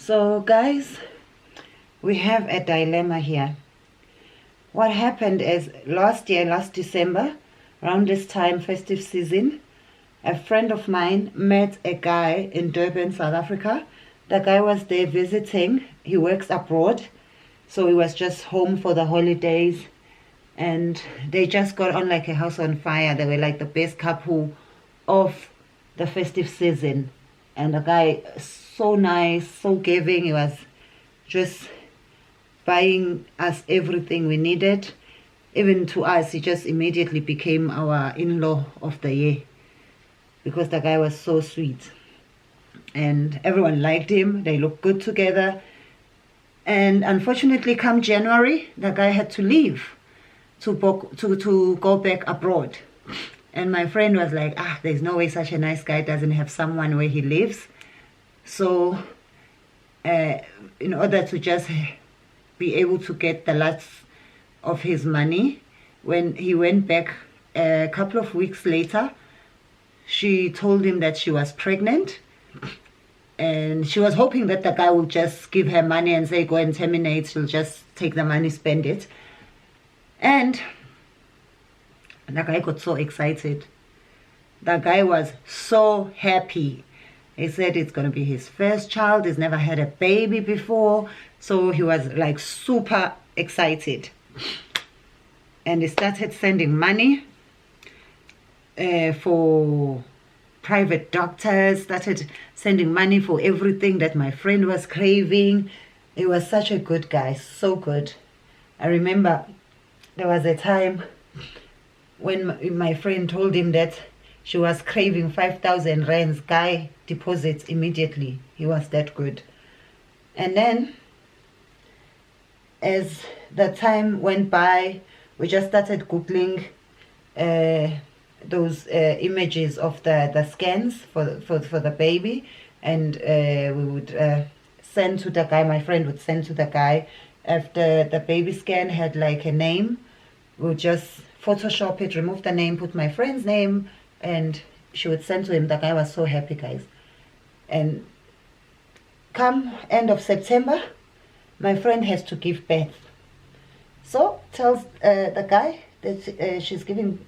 So guys, we have a dilemma here. What happened is last December, around this time, festive season, a friend of mine met a guy in Durban, South Africa. The guy was there visiting. He works abroad, so he was just home for the holidays, and they just got on like a house on fire. They were like the best couple of the festive season. And the guy, so nice, so giving. He was just buying us everything we needed. Even to us, he just immediately became our in-law of the year, because the guy was so sweet. And everyone liked him. They looked good together. And unfortunately, come January, the guy had to leave to go back abroad. And my friend was like, there's no way such a nice guy doesn't have someone where he lives. So in order to just be able to get the last of his money, when he went back a couple of weeks later, she told him that she was pregnant. And she was hoping that the guy would just give her money and say, go and terminate. She'll just take the money, spend it. And the guy got so excited. The guy was so happy. He said it's going to be his first child. He's never had a baby before. So he was like super excited. And he started sending money for private doctors, started sending money for everything that my friend was craving. He was such a good guy, so good. I remember there was a time when my friend told him that she was craving 5,000 rands. Guy deposits immediately. He was that good. And then as the time went by, we just started Googling those images of the scans for the baby, and we would send to the guy. My friend would send to the guy after the baby scan had like a name. We would just Photoshop it, remove the name, put my friend's name, and she would send to him. The guy was so happy, guys. And come end of September, my friend has to give birth. So tells the guy that she's giving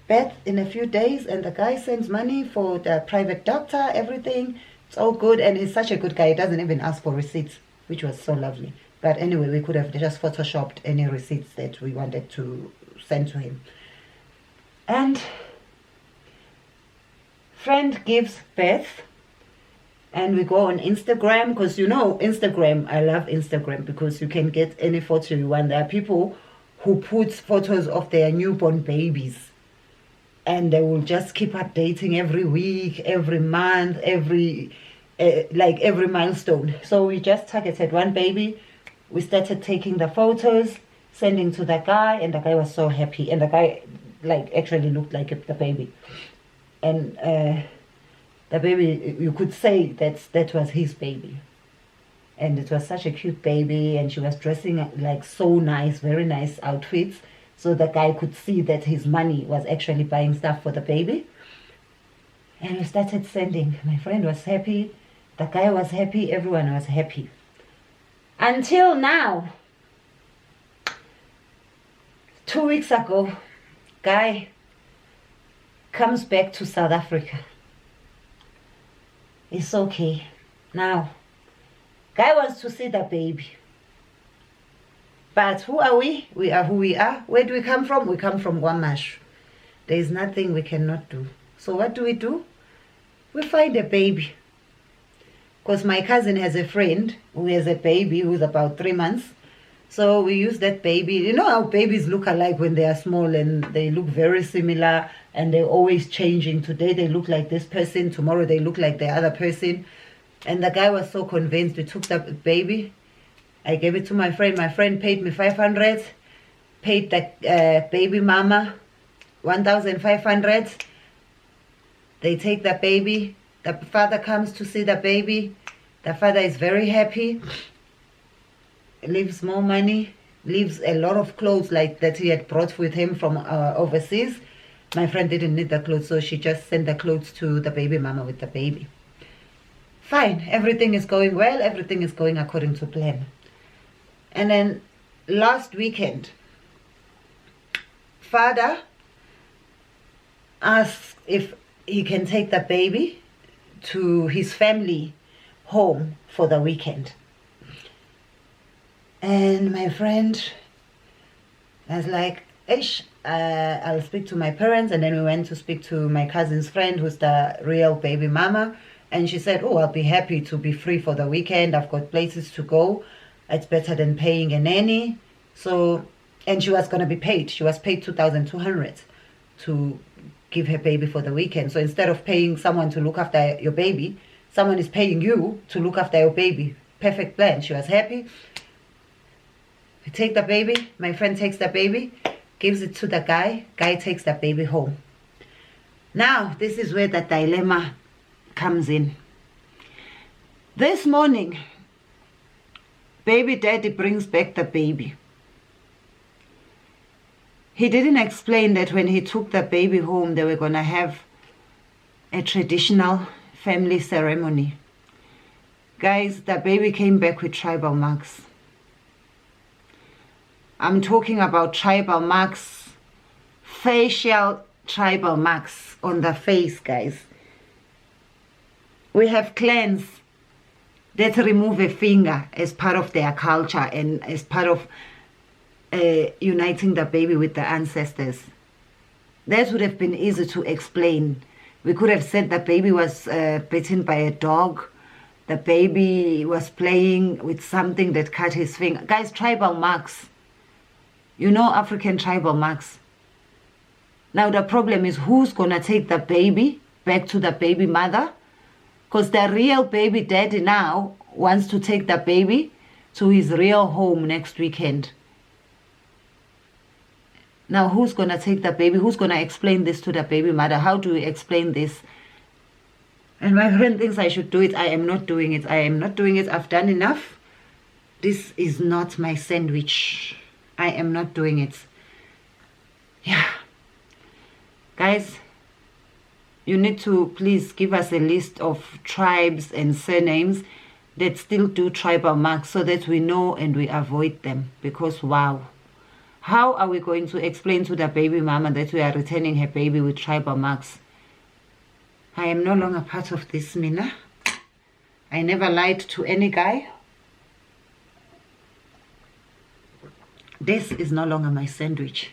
birth in a few days, and the guy sends money for the private doctor, everything. It's all good, and he's such a good guy. He doesn't even ask for receipts, which was so lovely. But anyway, we could have just photoshopped any receipts that we wanted to send to him. And friend gives birth, and we go on Instagram, because you know Instagram, I love Instagram because you can get any photo you want. There are people who put photos of their newborn babies, and they will just keep updating every week, every month, every milestone. So we just targeted one baby. We started taking the photos, sending to the guy, and the guy was so happy. And the guy like actually looked like the baby. And the baby, you could say that was his baby. And it was such a cute baby, and she was dressing like so nice, very nice outfits. So the guy could see that his money was actually buying stuff for the baby. And we started sending. My friend was happy. The guy was happy. Everyone was happy. Until now. 2 weeks ago, guy comes back to South Africa. It's okay. Now, guy wants to see the baby. But who are we? We are who we are. Where do we come from? We come from KwaMashu. There is nothing we cannot do. So what do? We find a baby. Because my cousin has a friend who has a baby who's about 3 months. So we use that baby. You know how babies look alike when they are small, and they look very similar, and they're always changing. Today they look like this person, tomorrow they look like the other person. And the guy was so convinced. We took the baby. I gave it to my friend. My friend paid me 500, paid the baby mama 1,500. They take the baby. The father comes to see the baby. The father is very happy. Leaves more money. Leaves a lot of clothes like that he had brought with him from overseas. My friend didn't need the clothes, so she just sent the clothes to the baby mama with the baby. fine, everything is going well, everything is going according to plan. And then last weekend, father asked if he can take the baby to his family home for the weekend. And my friend was like, Ish, I'll speak to my parents. And then we went to speak to my cousin's friend, who's the real baby mama. And she said, oh, I'll be happy to be free for the weekend. I've got places to go. It's better than paying a nanny. So, and she was going to be paid. She was paid 2,200 to give her baby for the weekend. So instead of paying someone to look after your baby, someone is paying you to look after your baby. Perfect plan. She was happy. We take the baby. My friend takes the baby, gives it to the guy. Guy takes the baby home. Now, this is where the dilemma comes in. This morning, baby daddy brings back the baby. He didn't explain that when he took the baby home, they were going to have a traditional family ceremony. Guys, the baby came back with tribal marks. I'm talking about tribal marks, facial tribal marks on the face, guys. We have clans that remove a finger as part of their culture and as part of uniting the baby with the ancestors. That would have been easy to explain. We could have said the baby was bitten by a dog. The baby was playing with something that cut his finger. Guys, tribal marks. You know, African tribal marks. Now the problem is, who's going to take the baby back to the baby mother? Because the real baby daddy now wants to take the baby to his real home next weekend. Now, who's going to take the baby? Who's going to explain this to the baby mother? How do we explain this? And my friend thinks I should do it. I am not doing it. I am not doing it. I've done enough. This is not my sandwich. I am not doing it. Yeah. Guys, you need to please give us a list of tribes and surnames that still do tribal marks so that we know and we avoid them. Because, wow. How are we going to explain to the baby mama that we are returning her baby with tribal marks? I am no longer part of this, Mina. I never lied to any guy. This is no longer my sandwich.